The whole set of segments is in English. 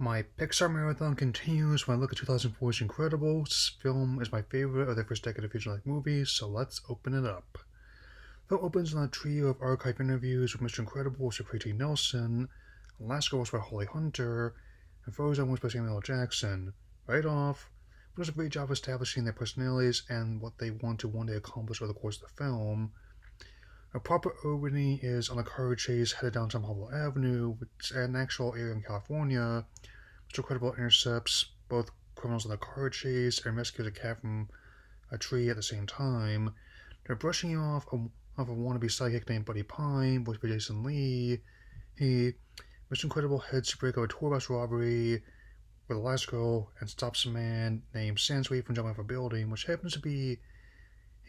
My Pixar marathon continues when I look at 2004's Incredibles. This film is my favorite of the first decade of feature-length movies, so let's open it up. The film opens on a trio of archive interviews with Mr. Incredible, Sir P.T. Nelson, Alaska voiced by Holly Hunter, and Frozen voiced by Samuel L. Jackson. Right off, it does a great job establishing their personalities and what they want to one day accomplish over the course of the film. A proper opening is on a car chase headed down Tom Hollow Avenue, which is an actual area in California. Mr. Incredible intercepts both criminals in the car chase and rescues a cat from a tree at the same time. They're brushing off a wannabe psychic named Buddy Pine, voiced by Jason Lee. Mr. Incredible heads to break up a tour bus robbery with Alaska and stops a man named Sansweet from jumping off a building, which happens to be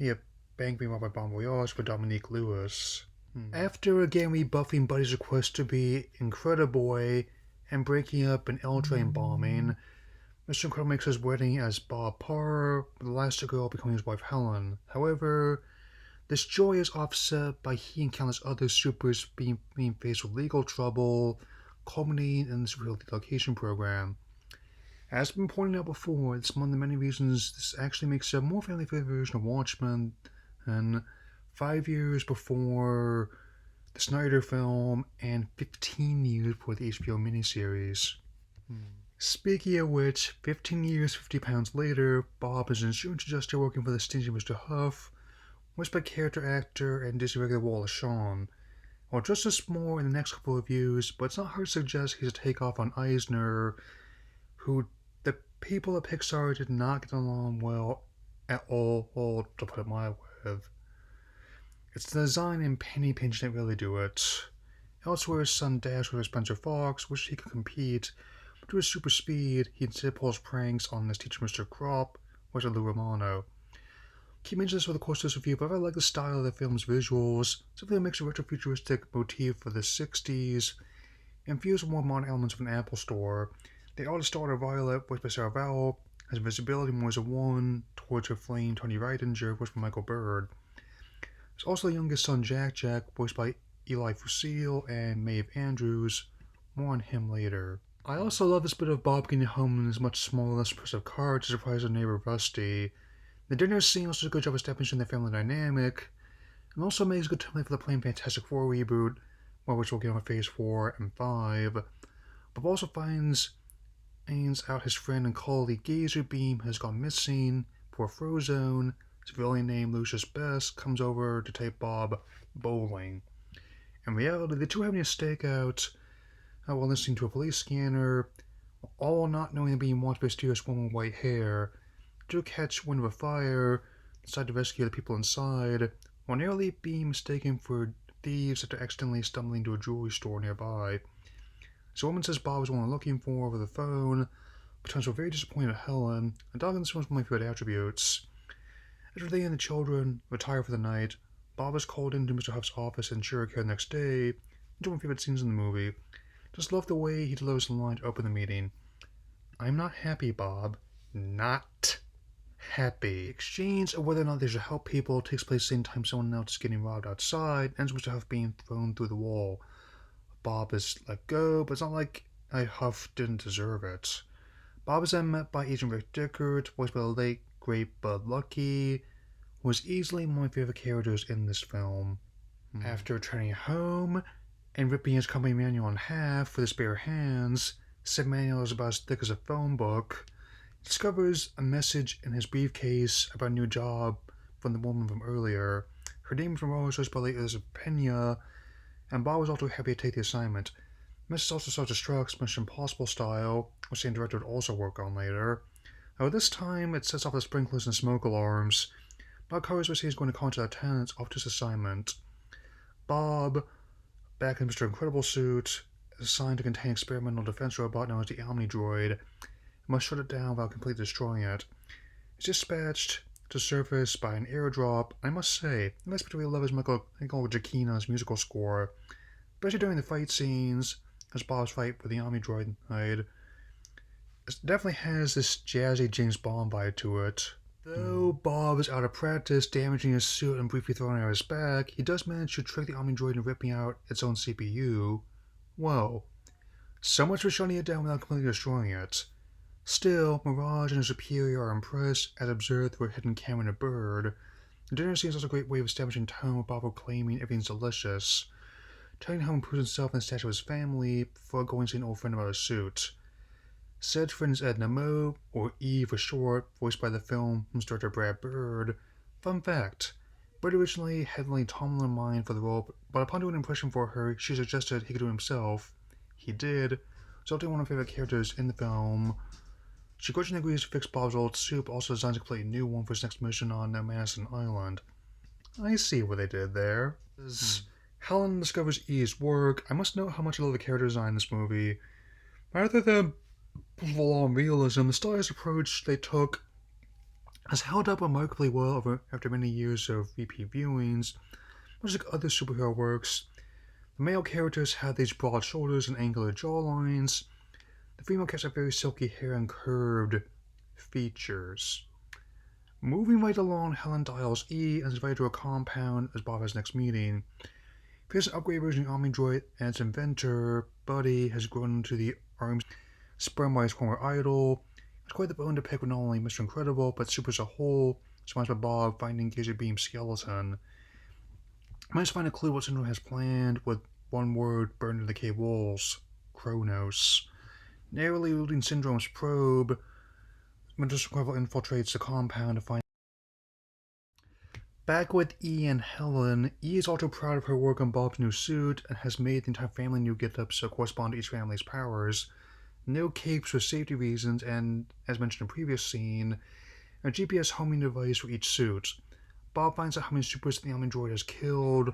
a bank being robbed by Bon Voyage with Dominique Lewis. After again rebuffing Buddy's request to be Incrediboy and breaking up an L train bombing, Mr. Incredible makes his wedding as Bob Parr, with Elastigirl becoming his wife Helen. However, this joy is offset by he and countless other supers being faced with legal trouble, culminating in this rehabilitation program. As been pointed out before, it's one of the many reasons this actually makes a more family-friendly version of Watchmen than 5 years before the Snyder film and 15 years before the HBO miniseries. Speaking of which, 15 years, 50 pounds later, Bob is an insurance adjuster working for the stingy Mr. Huff, voiced by character actor and Disney regular Wallace Shawn. I'll address this more in the next couple of years, but it's not hard to suggest he's a takeoff on Eisner, who the people at Pixar did not get along well at all, to put it mildly with. It's the design and penny pinching that really do it. Elsewhere, his son Dash with Spencer Fox wished he could compete, but to his super speed, he instead pulls pranks on his teacher Mr. Crop, voiced by Lou Romano. Keep mentioning this over the course of this review, but I like the style of the film's visuals. Something that makes a retro-futuristic motif for the 60s, infused with more modern elements of an Apple store. The eldest daughter, Violet, voiced by Sarah Vowell, has invisibility more as a one towards her flame Tony Reitinger, voiced by Michael Bird. There's also the youngest son, Jack, voiced by Eli Fusil and Maeve Andrews. More on him later. I also love this bit of Bob getting home in his much smaller, less impressive car to surprise his neighbor Rusty. The dinner scene also does a good job establishing their family dynamic, and also makes a good template for the planned Fantastic Four reboot, which we'll get on Phase 4 and 5. Bob also finds out his friend and colleague Gazer Beam has gone missing before Frozone, civilian named Lucius Best, comes over to take Bob bowling. In reality, the two are having a stakeout while listening to a police scanner, all not knowing they're being watched by a mysterious woman with white hair. To catch wind of a fire, decide to rescue the people inside, while nearly being mistaken for thieves after accidentally stumbling into a jewelry store nearby. So a woman says Bob is the one they're looking for over the phone, but turns out very disappointed at Helen, and dog in this one's one of my favorite attributes. After they and the children retire for the night, Bob is called into Mr. Huff's office in Jericho the next day, into one of my favorite scenes in the movie. Just love the way he delivers the line to open the meeting. I'm not happy, Bob. Not happy. The exchange of whether or not they should help people takes place the same time someone else is getting robbed outside, and ends with Mr. Huff being thrown through the wall. Bob is let go, but it's not like Huff didn't deserve it. Bob is then met by Agent Rick Dickert, voiced by the late, great Bud Lucky, who is easily one of my favorite characters in this film. After returning home and ripping his company manual in half with his bare hands, said manual is about as thick as a phone book, he discovers a message in his briefcase about a new job from the woman from earlier. Her name is Rose, voiced by Elizabeth Pena, and Bob was also happy to take the assignment. The message also self-destructs, Mission Impossible style, which the same director would also work on later. However, this time it sets off the sprinklers and smoke alarms. Bob covers what he's going to contact the tenants after his assignment. Bob, back in Mr. Incredible suit, is assigned to contain an experimental defense robot known as the Omni Droid, and must shut it down without completely destroying it. It's dispatched to surface by an airdrop. I must say, I particularly love his Michael Giacchino's musical score, especially during the fight scenes, as Bob's fight with the Omni Droid. It definitely has this jazzy James Bond vibe to it. Though Bob is out of practice, damaging his suit and briefly throwing out his back, he does manage to trick the Omni Droid into ripping out its own CPU. Whoa. So much for shutting it down without completely destroying it. Still, Mirage and her superior are impressed as observed through a hidden camera and a bird. The dinner scene is also a great way of establishing tone with Bob claiming everything's delicious, telling how he improves himself and the stature of his family before going to see an old friend about his suit. Said friend is Edna Mode, or E for short, voiced by the film's director Brad Bird. Fun fact, Bird originally had Lily Tomlin in mind for the role, but upon doing an impression for her, she suggested he could do it himself. He did, resulting in one of my favorite characters in the film. She grudgingly agrees to fix Bob's old suit, but also designs a completely new one for his next mission on Madison Island. I see what they did there. As Helen discovers E's work, I must note how much I love the character design in this movie. Rather than full-on realism, the stylized approach they took has held up remarkably well after many years of repeat viewings. Much like other superhero works, the male characters had these broad shoulders and angular jawlines. The female characters have very silky hair and curved features. Moving right along, Helen dials E and is invited to a compound as Bob has next meeting. He has an upgraded version of the Omni Droid, and its inventor, Buddy, has grown into the arms spurned by his former idol. It's quite the bone to pick with not only Mr. Incredible, but Super as a whole, sponsored by Bob finding Gazer Beam skeleton. I managed to find a clue what Syndrome has planned with one word burned into the cave walls: Kronos. Narrowly eluding Syndrome's probe, Mr. Incredible infiltrates the compound to find. Back with E and Helen, E is also proud of her work on Bob's new suit and has made the entire family new get-ups to correspond to each family's powers. No capes for safety reasons, and, as mentioned in a previous scene, a GPS homing device for each suit. Bob finds out how many supers the Omni Droid has killed,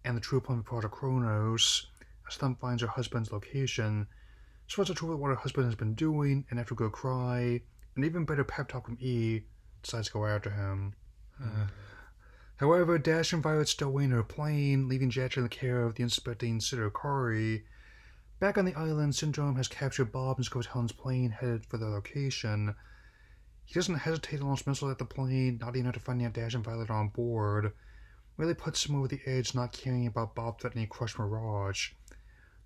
and the true plan of Project Kronos, as Thumb finds her husband's location. She finds out truth what her husband has been doing, and after a good cry, an even better pep talk from E, decides to go after him. However, Dash and Violet still wait in her plane, leaving Jack in the care of the inspecting Sitter Kari. Back on the island, Syndrome has captured Bob and scores Helen's plane headed for their location. He doesn't hesitate to launch missiles at the plane, not even after finding out Dash and Violet are on board. Really puts him over the edge, not caring about Bob threatening to crush Mirage.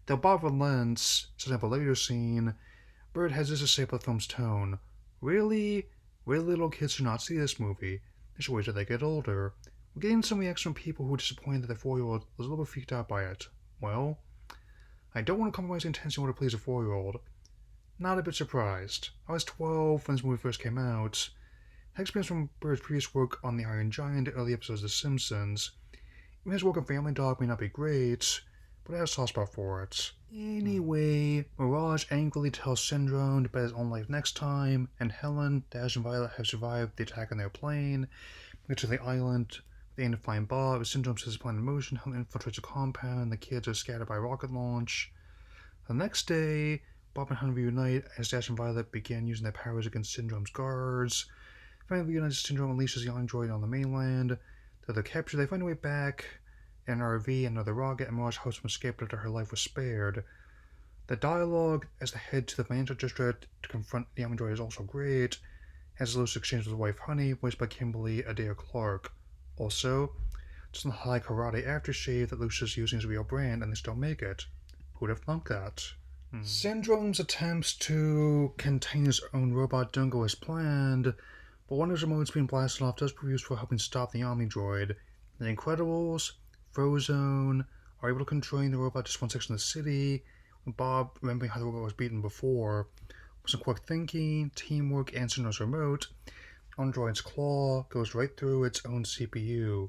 Though Bob relents, such as a later scene, Bird has this to say about the film's tone. Really little kids should not see this movie. They should wait till they get older. We're getting some reaction from people who are disappointed that their 4-year-old was a little bit freaked out by it. Well, I don't want to compromise the intention in order to please a 4-year-old. Not a bit surprised. I was 12 when this movie first came out. I had experience from Bird's previous work on The Iron Giant and early episodes of The Simpsons. Even his work on Family Dog may not be great, but I have a soft spot for it. Anyway, Mirage angrily tells Syndrome to bet his own life next time, and Helen, Dash, and Violet have survived the attack on their plane. They get to the island. They aim to find Bob. As Syndrome sets his plan in motion, Helen infiltrates a compound. The kids are scattered by rocket launch. The next day, Bob and Helen reunite as Dash and Violet begin using their powers against Syndrome's guards. Finally reunites Syndrome unleashes the android on the mainland. Though they're captured, they find a way back in an RV and another rocket, and Mirage helps them escape after her life was spared. The dialogue as they head to the financial district to confront the android is also great, as a loose exchange with his wife Honey, voiced by Kimberly Adair Clark. Also, just the high karate aftershave that Lucius is using as a real brand, and they still make it. Who'd have thunk that? Syndrome's attempts to contain his own robot don't go as planned, but one of his remotes being blasted off does prove useful for helping stop the Omni Droid. The Incredibles, Frozone, are able to control the robot just one section of the city, with Bob remembering how the robot was beaten before. With some quick thinking, teamwork, and Syndrome's remote, Android's claw goes right through its own CPU.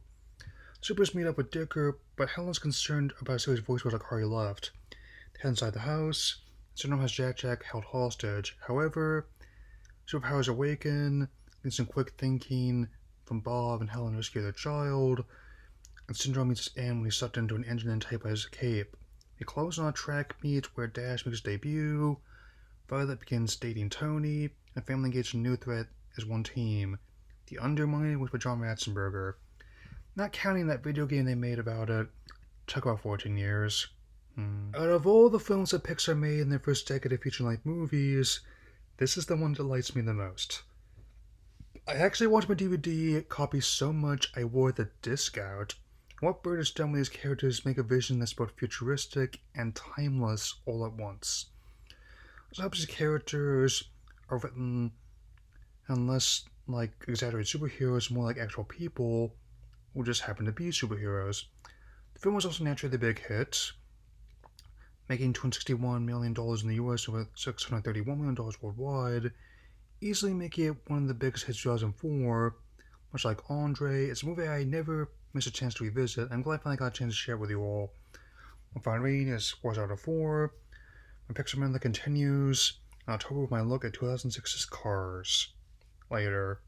Supers meet up with Dicker, but Helen's concerned about Sally's voice was like Kari left. They head inside the house. Syndrome has Jack held hostage. However, superpowers awaken, and some quick thinking from Bob and Helen rescue their child, and Syndrome meets his end when he's sucked into an engine and taped by his cape. They close on a track meet where Dash makes his debut. Violet begins dating Tony, and family engages a new threat as one team. The Undermine was by John Ratzenberger. Not counting that video game they made about it, took about 14 years. Out of all the films that Pixar made in their first decade of feature-length movies, this is the one that delights me the most. I actually watched my DVD copy so much I wore the disc out. What Bird has done with these characters make a vision that's both futuristic and timeless all at once. Sometimes these characters are written unless like exaggerated superheroes, more like actual people who just happen to be superheroes. The film was also naturally a big hit, making $261 million in the US with $631 million worldwide, easily making it one of the biggest hits of 2004. Much like Andre, it's a movie I never miss a chance to revisit. I'm glad I finally got a chance to share it with you all. My final rating is 4 out of 4. My Pixar Marathon continues in October with my look at 2006's Cars. Later.